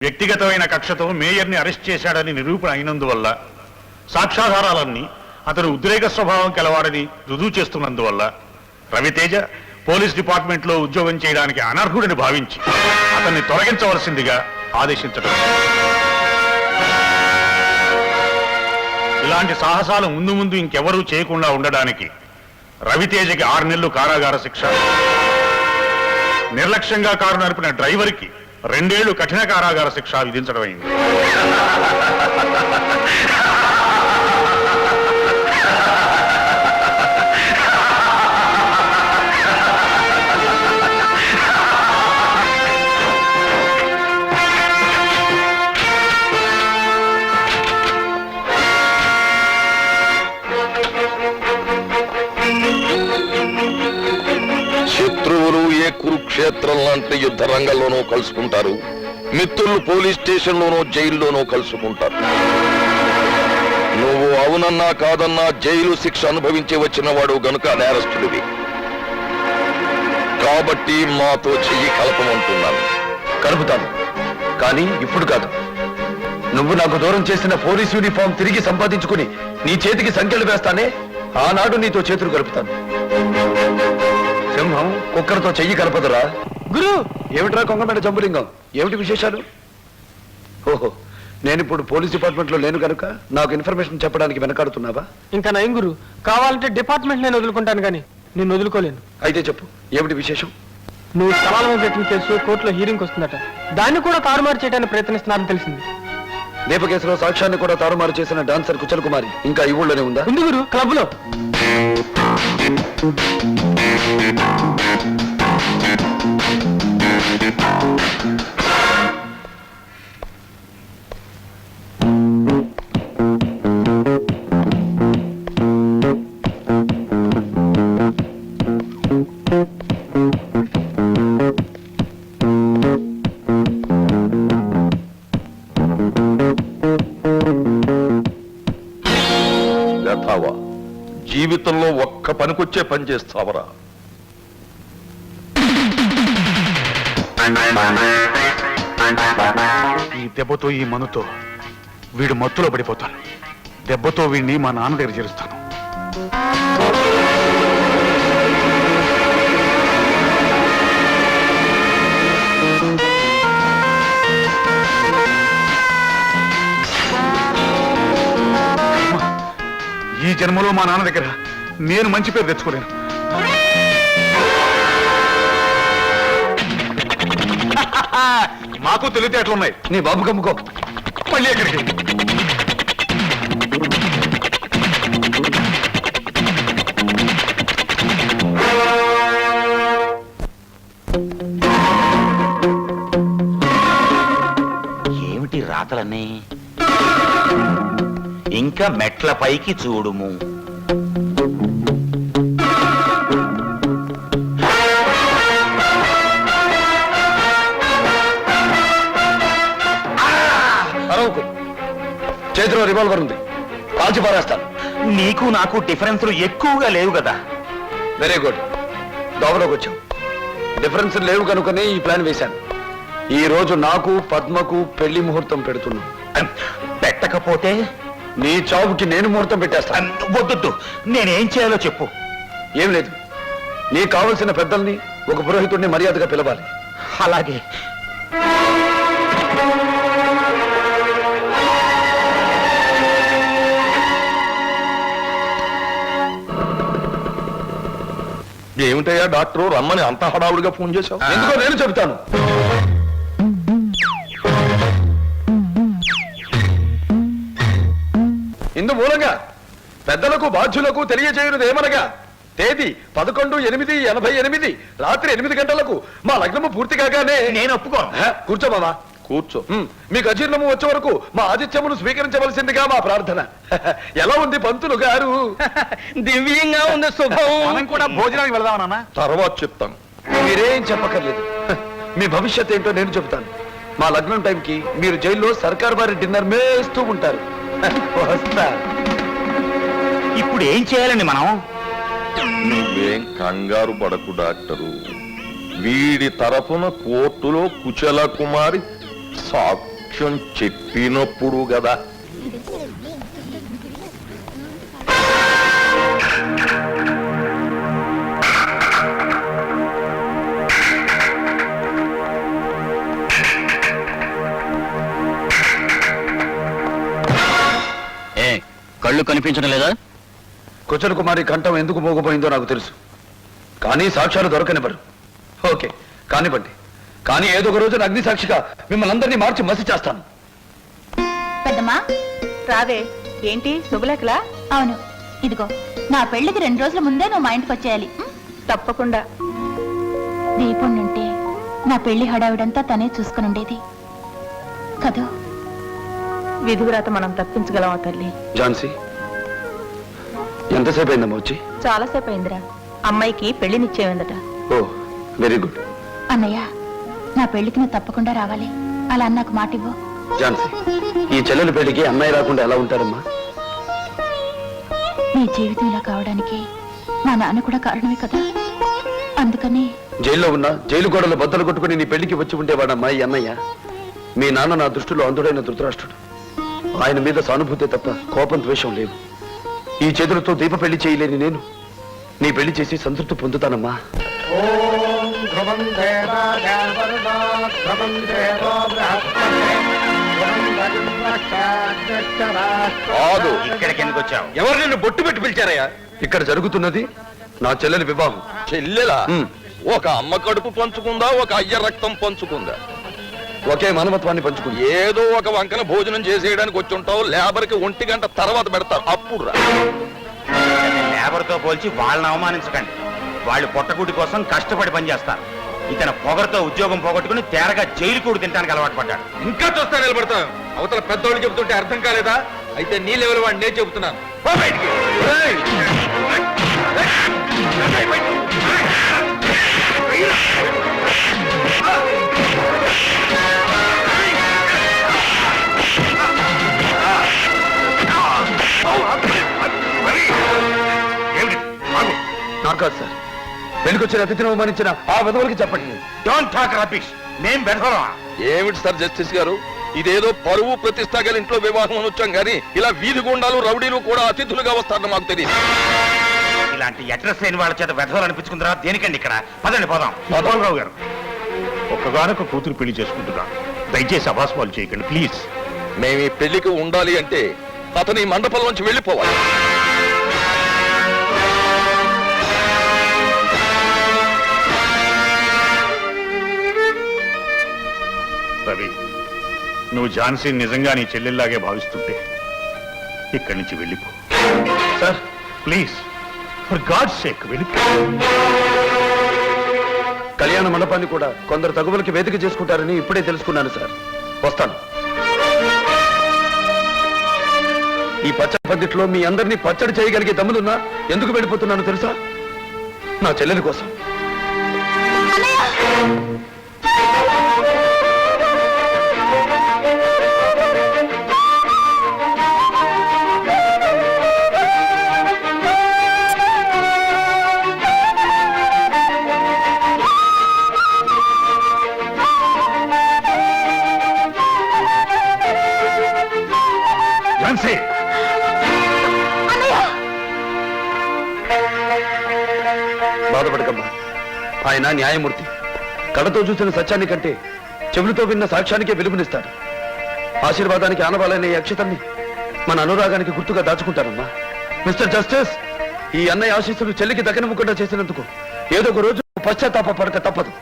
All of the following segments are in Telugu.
వ్యక్తిగతమైన కక్షతో మేయర్ని అరెస్ట్ చేశాడని నిరూపణ అయినందువల్ల సాక్ష్యాధారాలన్నీ అతను ఉద్రేక స్వభావం కలవాడని రుజువు చేస్తున్నందువల్ల రవితేజ పోలీస్ డిపార్ట్మెంట్లో ఉద్యోగం చేయడానికి అనర్హుడిని భావించి అతన్ని తొలగించవలసిందిగా ఆదేశించడం. ఇలాంటి సాహసాలు ముందు ముందు ఇంకెవరూ చేయకుండా ఉండడానికి రవితేజకి 6 నెలలు కారాగార శిక్ష, నిర్లక్ష్యంగా కారు నడిపిన డ్రైవర్కి 2 ఏళ్లు కఠిన కారాగార శిక్ష విధించడం అయింది. శత్రువులు ఏ కురుక్షేత్రం లాంటి యుద్ధ రంగంలోనూ కలుసుకుంటారు, మిత్రులు పోలీస్ స్టేషన్లోనూ జైల్లోనూ కలుసుకుంటారు. నువ్వు అవునన్నా కాదన్నా జైలు శిక్ష అనుభవించి వచ్చిన వాడు గనుక నేరస్తుడివి. కాబట్టి మాతో చెయ్యి కలపమంటున్నాను. కలుపుతాను, కానీ ఇప్పుడు కాదు. నువ్వు నాకు దూరం చేసిన పోలీస్ యూనిఫామ్ తిరిగి సంపాదించుకుని నీ చేతికి సంఖ్యలు వేస్తానే, ఆనాడు నీతో చేతులు కలుపుతాను. సింహం కుక్కరతో చెయ్యి కలపదురా. గురు, ఏమిట్రా కొంగమేడ జంబులింగం, ఏమిటి విశేషాలు? ఓహో, నేను ఇప్పుడు పోలీస్ డిపార్ట్మెంట్ లో లేను కనుక నాకు ఇన్ఫర్మేషన్ చెప్పడానికి వెనకాడుతున్నావా? ఇంకా నయం గురు, కావాలంటే డిపార్ట్మెంట్ నేను వదులుకుంటాను, కానీ నేను వదులుకోలేను. అయితే చెప్పు, ఏమిటి విశేషం? నువ్వు సవాల్ పెట్టిన కేసు కోర్టులో హీరింగ్ వస్తుందట. దాన్ని కూడా తారుమారు చేయడానికి ప్రయత్నిస్తున్నారని తెలిసింది. నేప కేసులో సాక్ష్యాన్ని కూడా తారుమారు చేసిన డాన్సర్ కుచల్ కుమారి ఇంకా ఈ ఊళ్ళోనే ఉందా? ఉంది గురు, క్లబ్ లో. జీవితంలో ఒక్క పనికొచ్చే పని చేస్తావరా? ఈ దెబ్బతో, ఈ మనుతో వీడు మత్తులో పడిపోతాను. దెబ్బతో వీడిని మా నాన్న దగ్గర చేరుస్తాను. ఈ జన్మలో మా నాన్న దగ్గర నేను మంచి పేరు తెచ్చుకోలేను. మాకు తెలివితేటలున్నాయి. నీ బాబు కమ్ముకో. మళ్ళీ ఎక్కడికి? ఏమిటి రాతలన్నీ? ఇంకా మెట్ల పైకి చూడుము. చేతిలో రివాల్వర్ ఉంది, కాల్చి పారేస్తాను. నీకు నాకు డిఫరెన్స్లు ఎక్కువగా లేవు కదా. వెరీ గుడ్, దోవలోకి వచ్చావు. డిఫరెన్స్ లేవు కనుకనే ఈ ప్లాన్ వేశాను. ఈ రోజు నాకు పద్మకు పెళ్లి ముహూర్తం పెడుతున్నాను. పెట్టకపోతే నీ చావుకి నేను ముహూర్తం పెట్టేస్తాను. వద్దు, నేనేం చేయాలో చెప్పు. ఏం లేదు, నీకు కావలసిన పెద్దల్ని, ఒక పురోహితుడిని మర్యాదగా పిలవాలి. అలాగే. ఏమిటయ్యా డాక్టరు, రమ్మని అంత హడావుడిగా ఫోన్ చేశావు? ఎందుకో నేను చెబుతాను. ఇందు మూలంగా పెద్దలకు బాధ్యులకు తెలియజేయున్నది ఏమనగా, తేదీ 11/8/88 రాత్రి 8 గంటలకు మా లగ్నము పూర్తి కాగానే నేను ఒప్పుకోను. కూర్చో బాబా, కూర్చో. మీకు అజీర్ణము వచ్చే వరకు మా ఆతిథ్యమును స్వీకరించవలసిందిగా మా ప్రార్థన. ఎలా ఉంది పంతులు గారు? దివ్యంగా ఉంది, శుభం. మనం కూడా భోజనానికి వెళదామా నాన్న? తర్వాత చెప్తాను. మీరేం చెప్పక్కర్లేదు. మీ భవిష్యత్ ఏంటో నేను చెబుతాను. మా లగ్నం టైంకి మీరు జైల్లో సర్కార్ వారి డిన్నర్ మేస్తూ ఉంటారు. వస్తా. ఇప్పుడు ఏం చేయాలండి మనం? నువ్వేం కంగారు పడకు డాక్టరు. వీడి తరఫున కోర్టులో కుచల కుమారి సాకు విషయం చెప్పినప్పుడు కదా. కళ్ళు కనిపించడం లేదా? కుచల కుమారి కంఠం ఎందుకు మోగపోయిందో నాకు తెలుసు, కానీ సాక్ష్యాలు దొరకనివ్వరు. ఓకే కానివ్వండి, కానీ ఏదో ఒక రోజున అగ్ని సాక్షిగా మిమ్మల్ని అందరినీ మార్చి మసి చేస్తాను. పెద్దమ్మా రావే. ఏంటి శుభలేఖలా? అవును, ఇదిగో నా పెళ్లికి 2 రోజుల ముందే నువ్వు మా ఇంటికి వచ్చేయాలి. తప్పకుండా. దీపం నుంటే నా పెళ్లి హడావిడంతా తనే చూసుకుని ఉండేది కదూ. విధివ్రాత మనం తప్పించగలమా తల్లి? ఝాన్సీ, ఎంతసేపు అయిందమ్మా వచ్చి? చాలాసేపు అయిందిరా. అమ్మాయికి పెళ్లి నిశ్చయమైందట. ఓ వెరీ గుడ్. అన్నయ్య, నా పెళ్లికి నువ్వు తప్పకుండా రావాలి. అలా నాకు మాట ఇవ్వు. ఝాన్సీ, ఈ చెల్లెల పెళ్లికి అన్నయ్య రాకుండా ఎలా ఉంటారమ్మా? నీ జీవితం ఇలా కావడానికి మా నాన్న కూడా కారణమే కదా. అందుకని జైల్లో ఉన్న జైలు గోడలు బద్దలు కొట్టుకుని నీ పెళ్లికి వచ్చి ఉండేవాడమ్మా ఈ అన్నయ్య. మీ నాన్న నా దృష్టిలో అంధుడైన ధృతరాష్ట్రుడు. ఆయన మీద సానుభూతి తప్ప కోపం ద్వేషం లేవు. ఈ చేతులతో దీప పెళ్లి చేయలేని నేను నీ పెళ్లి చేసి సంతృప్తి పొందుతానమ్మా. కాదు, ఇక్కడికి ఎందుకు వచ్చావు? ఎవరు నిన్ను బొట్టు పెట్టి పిలిచారయ్యా? ఇక్కడ జరుగుతున్నది నా చెల్లెలి వివాహం. చెల్లెలా? ఉమ్. ఒక అమ్మ కడుపు పంచుకుందా, ఒక అయ్య రక్తం పంచుకుందా? ఒకే మానవత్వాన్ని పంచుకుంది. ఏదో ఒక వంకన భోజనం చేసేయడానికి వచ్చి ఉంటావు. లేబర్ కి 1 గంట తర్వాత పెడతారు, అప్పుడు రా. లేబర్ తో పోల్చి వాళ్ళని అవమానించకండి. వాళ్ళు పొట్టకూటి కోసం కష్టపడి పనిచేస్తారు. ఇతను పొగరుతో ఉద్యోగం పోగొట్టుకుని తేరగా జైలు కూడి తినడానికి అలవాటు పడ్డాడు. ఇంకా చూస్తా నిలబడతాం. అవతల పెద్దోళ్ళు చెబుతుంటే అర్థం కాలేదా? అయితే నీ లెవెల్ వాడిని నేను చెబుతున్నాను. పో బయటికి. ఏమిటి? ఆగు. నాకు కాదు సార్, పెళ్లికొచ్చిన అతిథిని అవమానించిన ఆ విధవులకి చెప్పండి. Don't talk rubbish. మేం బెదవరా? ఏమిటి సార్ జస్టిస్ గారు, ఇదేదో పరువు ప్రతిష్ట గల ఇంట్లో వివాహం అని వచ్చాం కానీ ఇలా వీధి గుండాలు రౌడీలు కూడా అతిథులుగా వస్తారని మాకు తెలియదు. ఇలాంటి అడ్రస్ లేని వాళ్ళ చేత బెదవలు అనిపించుకుంటారా? దేనికండి ఇక్కడ? పదండి పోదాం. గోపాలరావు గారు, ఒక్కగానొక్క కూతురు పెళ్లి చేసుకుంటున్నాను. దయచేసి అభాస్పాలు చేయకండి ప్లీజ్. మేము ఈ పెళ్లికి ఉండాలి అంటే అతని ఈ మండపం నుంచి వెళ్ళిపోవాలి. రవి, నువ్వు ఝాన్సీ నిజంగా నీ చెల్లెల్లాగే భావిస్తుంటే ఇక్కడి నుంచి వెళ్ళిపో. Sir please, for God sake వెళ్ళిపో. కళ్యాణ మండపాన్ని కూడా కొందరు తగువులకి వేదిక చేసుకుంటారని ఇప్పుడే తెలుసుకున్నాను సార్. వస్తాను. ఈ పచ్చడి పద్ధతిలో మీ అందరినీ పచ్చడి చేయగలిగే దమ్ములున్నా ఎందుకు వెళ్ళిపోతున్నాను తెలుసా? నా చెల్లెలి కోసం. ఝాన్సీ, బాధపడకమ్మా, ఆయన న్యాయమూర్తి. కళ్ళతో చూసిన సత్యాన్ని కంటే చెవులతో విన్న సాక్ష్యానికే వెలుగునిస్తాడు. ఆశీర్వాదానికి ఆనవాలైన ఈ అక్షతల్ని మన అనురాగానికి గుర్తుగా దాచుకుంటారమ్మా. మిస్టర్ జస్టిస్, ఈ అన్నయ్య ఆశీస్సులు చెల్లికి దక్కనివ్వకుండా చేసినందుకు ఏదో ఒక రోజు పశ్చాత్తాప పడక తప్పదు.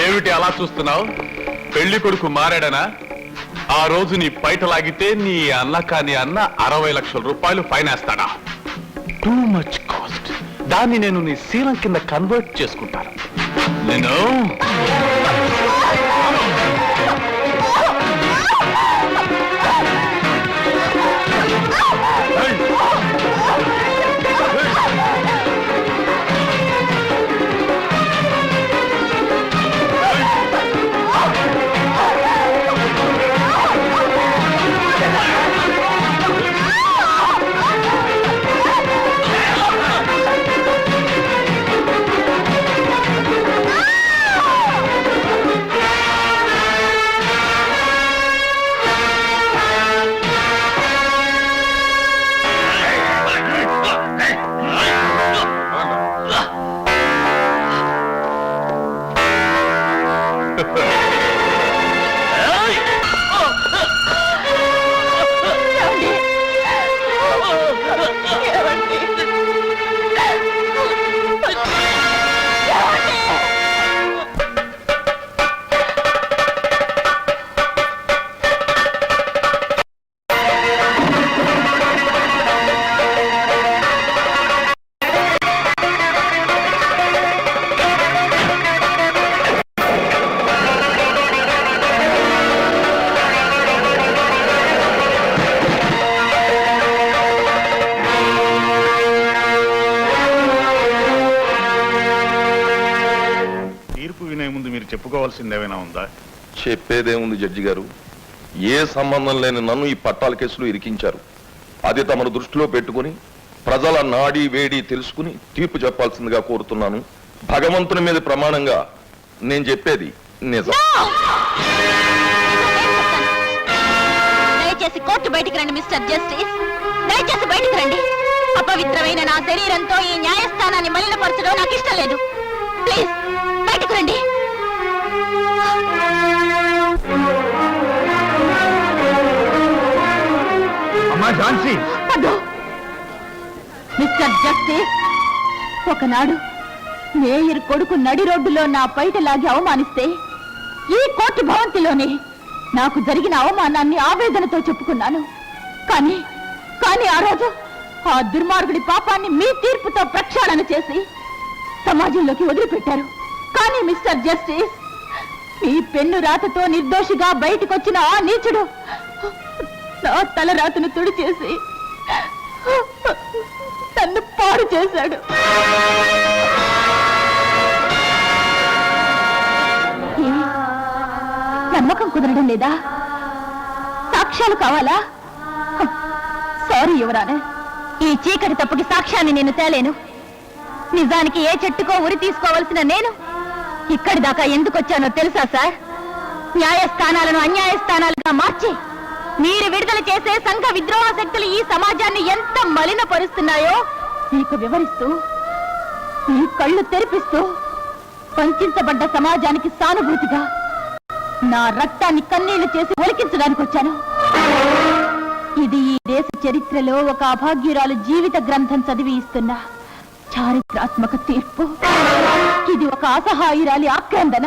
ఏమిటి అలా చూస్తున్నావు? పెళ్లి కొడుకు మారాడనా? ఆ రోజు నీ బయట లాగితే నీ అన్న కాని అన్న 60 లక్షల రూపాయలు ఫైన్ వేస్తాడా? Too much cost. దాన్ని నేను నీ శీలం కింద కన్వర్ట్ చేసుకుంటాను. నేను చెప్పుకోవాల్సిందేమైనా ఉందా? చెప్పేదేముంది జడ్జి గారు, ఏ సంబంధం లేని నన్ను ఈ పట్టాల కేసులో ఇరికించారు. అది తమను దృష్టిలో పెట్టుకుని ప్రజల నాడి వేడి తెలుసుకుని తీర్పు చెప్పాల్సిందిగా కోరుతున్నాను. భగవంతుని మీద ప్రమాణంగా నేను చెప్పేది నిజం. దయచేసి కోర్టు బయటికి రండి మిస్టర్ జస్టిస్, దయచేసి బయటికి రండి. అపవిత్రమైన నా శరీరంతో ఈ న్యాయస్థానాన్ని మలినపరచడం నాకు ఇష్టం లేదు. ప్లీజ్ బయటికి రండి. అమ్మా ఝాన్సీ, వద్దు. మిస్టర్ జస్టిస్, ఒకనాడు మేయర్ కొడుకు నడి రోడ్డులో నా పైట లాగి అవమానిస్తే ఈ కోర్టు భవంతిలోనే నాకు జరిగిన అవమానాన్ని ఆవేదనతో చెప్పుకున్నాను. కానీ కానీ ఆ రోజు ఆ దుర్మార్గుడి పాపాన్ని మీ తీర్పుతో ప్రక్షాళన చేసి సమాజంలోకి వదిలిపెట్టారు. కానీ మిస్టర్ జస్టిస్, మీ పెన్ను రాతతో నిర్దోషిగా బయటకొచ్చిన ఆ నీచుడు నా తలరాతను తుడిచేసి నన్ను పాడు చేశాడు. ఏ? నమ్మకం కుదరడం లేదా? సాక్ష్యాలు కావాలా? సారీ యువరానే, ఈ చీకటి తప్పుకి సాక్ష్యాన్ని నేను తేలేను. నిజానికి ఏ చెట్టుకో ఉరి తీసుకోవలసిన నేను ఇక్కడి దాకా ఎందుకు వచ్చానో తెలుసా సార్? న్యాయస్థానాలను అన్యాయస్థానాలుగా మార్చి మీరు విడుదల చేసే సంఘ విద్రోహ శక్తులు ఈ సమాజాన్ని ఎంత మలినపరుస్తున్నాయో మీకు వివరిస్తూ, మీ కళ్ళు తెరిపిస్తూ, వంచించబడ్డ సమాజానికి సానుభూతిగా నా రక్తాన్ని కన్నీళ్లు చేసి ఒలికించడానికి వచ్చాను. ఇది ఈ దేశ చరిత్రలో ఒక అభాగ్యురాలు జీవిత గ్రంథం చదివి ఇస్తున్న చారిత్రాత్మక తీర్పు. ఇది ఒక అసహాయురాలి ఆక్రందన.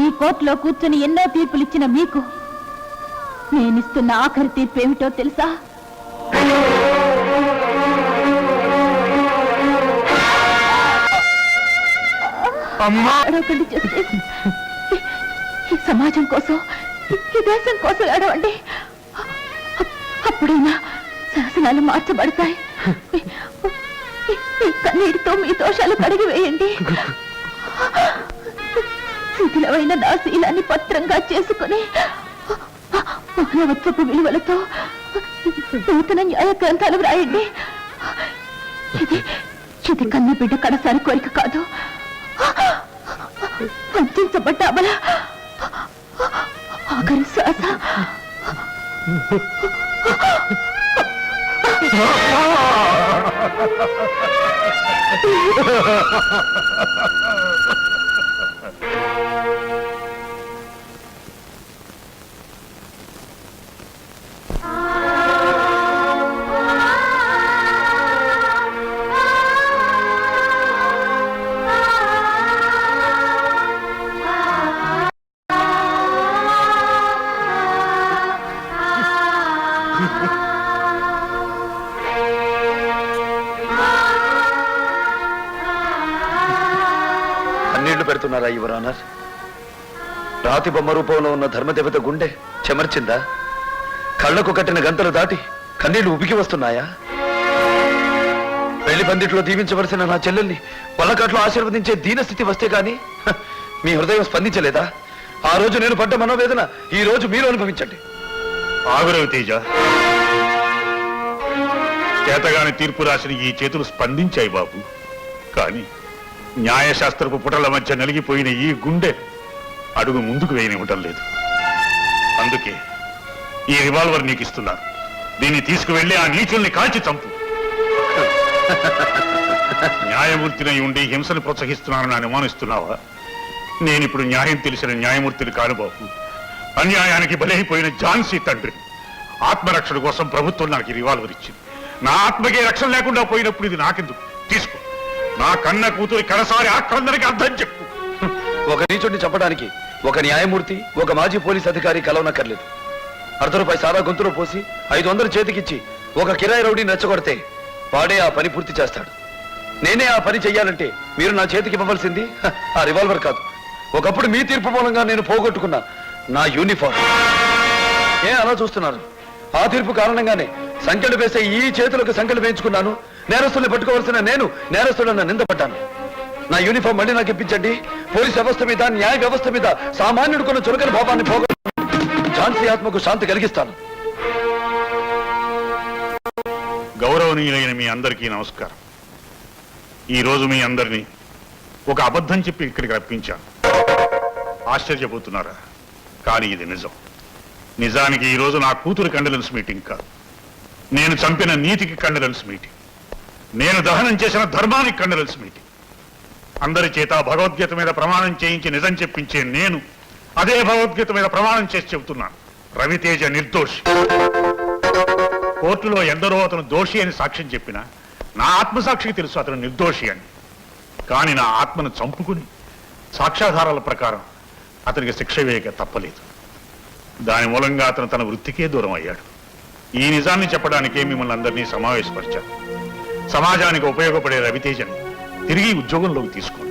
ఈ కోర్టులో కూర్చుని ఎన్నో తీర్పులిచ్చిన మీకు నేనిస్తున్న ఆఖరి తీర్పు ఏమిటో తెలుసా? అడవకండి జస్టిస్. ఈ సమాజం కోసం, ఈ దేశం కోసం ఏడవండి. అప్పుడైనా శాసనాలు మార్చబడతాయి. ఈ కన్నీటితో మీ దోషాలు కడిగి వేయండి. శిథిలమైన నా శీలాన్ని పత్రంగా చేసుకుని మానవత్వపు విలువలతో నూతన న్యాయ గ్రంథాలు వ్రాయండి. ఇది కన్న బిడ్డ కడసారి కోరిక కాదు. వంచబడ్డ అమల ఆఖరి శ్వాస. కన్నీళ్లు పెడుతున్నారా యువర్ ఆనర్? రాతి బొమ్మ రూపంలో ఉన్న ధర్మదేవత గుండె చెమర్చిందా? కళ్లకు కట్టిన గంతలు దాటి కన్నీళ్లు ఉబికి వస్తున్నాయా? పెళ్లి పందిట్లో దీవించవలసిన నా చెల్లెల్ని వల్లకాట్లో ఆశీర్వదించే దీనస్థితి వస్తే గాని మీ హృదయం స్పందించలేదా? ఆ రోజు నేను పడ్డ మనోవేదన ఈ రోజు మీరు అనుభవించండి. ఆగురవి తేజ, చేతగాని తీర్పు రాసిన ఈ చేతులు స్పందించాయి బాబు. కానీ న్యాయశాస్త్రపు పుటల మధ్య నలిగిపోయిన ఈ గుండె అడుగు ముందుకు వేయనివ్వటం లేదు. అందుకే ఈ రివాల్వర్ నీకు ఇస్తున్నాను. దీన్ని తీసుకువెళ్లి ఆ నీచుల్ని కాల్చి చంపు. న్యాయమూర్తినై ఉండి హింసను ప్రోత్సహిస్తున్నానని అనుమానిస్తున్నావా? నేనిప్పుడు న్యాయం తెలిసిన న్యాయమూర్తిని కాను బాబు. అన్యాయానికి బలైపోయిన ఝాన్సీ తండ్రి. ఆత్మరక్షణ కోసం ప్రభుత్వం నాకు ఈ రివాల్వర్ ఇచ్చింది. నా ఆత్మకే రక్షణ లేకుండా పోయినప్పుడు ఇది నాకెందుకు? తీసుకో. నా కన్న కూతురి కడసారి ఆక్రందరికి అర్థం చెప్పు. ఒక నీచుడిని చంపడానికి ఒక న్యాయమూర్తి, ఒక మాజీ పోలీస్ అధికారి కలవనక్కర్లేదు. ₹1 సాదా గొంతులో పోసి 500 చేతికిచ్చి ఒక కిరాయి రౌడీని రెచ్చగొడితే వాడే ఆ పని పూర్తి చేస్తాడు. నేనే ఆ పని చెయ్యాలంటే మీరు నా చేతికి ఇవ్వవలసింది ఆ రివాల్వర్ కాదు, ఒకప్పుడు మీ తీర్పు మూలంగా నేను పోగొట్టుకున్నా నా యూనిఫామ్. అలా చూస్తున్నారు? ఆ తీర్పు కారణంగానే సంఖ్యలు వేసే ఈ చేతులకు సంఖ్యలు వేయించుకున్నాను. నేరస్తుల్ని పట్టుకోవాల్సిన నేను నేరస్తుడన్న నిందపడ్డాను. నా యూనిఫామ్ మళ్ళీ నాకు ఇప్పించండి. పోలీస్ వ్యవస్థ మీద, న్యాయ వ్యవస్థ మీద సామాన్యుడు కొన్న చురకల భావాన్ని పోగొ ఝాన్సీ ఆత్మకు శాంతి కలిగిస్తాను. గౌరవనీయులైన మీ అందరికీ నమస్కారం. ఈ రోజు మీ అందరినీ ఒక అబద్ధం చెప్పి ఇక్కడికి రప్పించాను. ఆశ్చర్యపోతున్నారా? కానీ ఇది నిజం. నిజానికి ఈ రోజు నా కూతురు కండలెన్స్ మీటింగ్ కాదు, నేను చంపిన నీతికి కండలెన్స్ మీటింగ్, నేను దహనం చేసిన ధర్మానికి కండలెన్స్ మీటింగ్. అందరి చేత భగవద్గీత మీద ప్రమాణం చేయించి నిజం చెప్పించే నేను అదే భగవద్గీత మీద ప్రమాణం చేసి చెబుతున్నాను, రవితేజ నిర్దోషి. కోర్టులో ఎందరో అతను దోషి అని సాక్ష్యం చెప్పినా నా ఆత్మసాక్షికి తెలుసు అతను నిర్దోషి అని. కానీ నా ఆత్మను చంపుకుని సాక్ష్యాధారాల ప్రకారం అతనికి శిక్ష వేయక తప్పలేదు. దాని మూలంగా అతను తన వృత్తికే దూరం అయ్యాడు. ఈ నిజాన్ని చెప్పడానికే మిమ్మల్ని అందరినీ సమావేశపరిచాను. సమాజానికి ఉపయోగపడే రవితేజని తిరిగి ఉద్యోగంలోకి తీసుకున్నాను.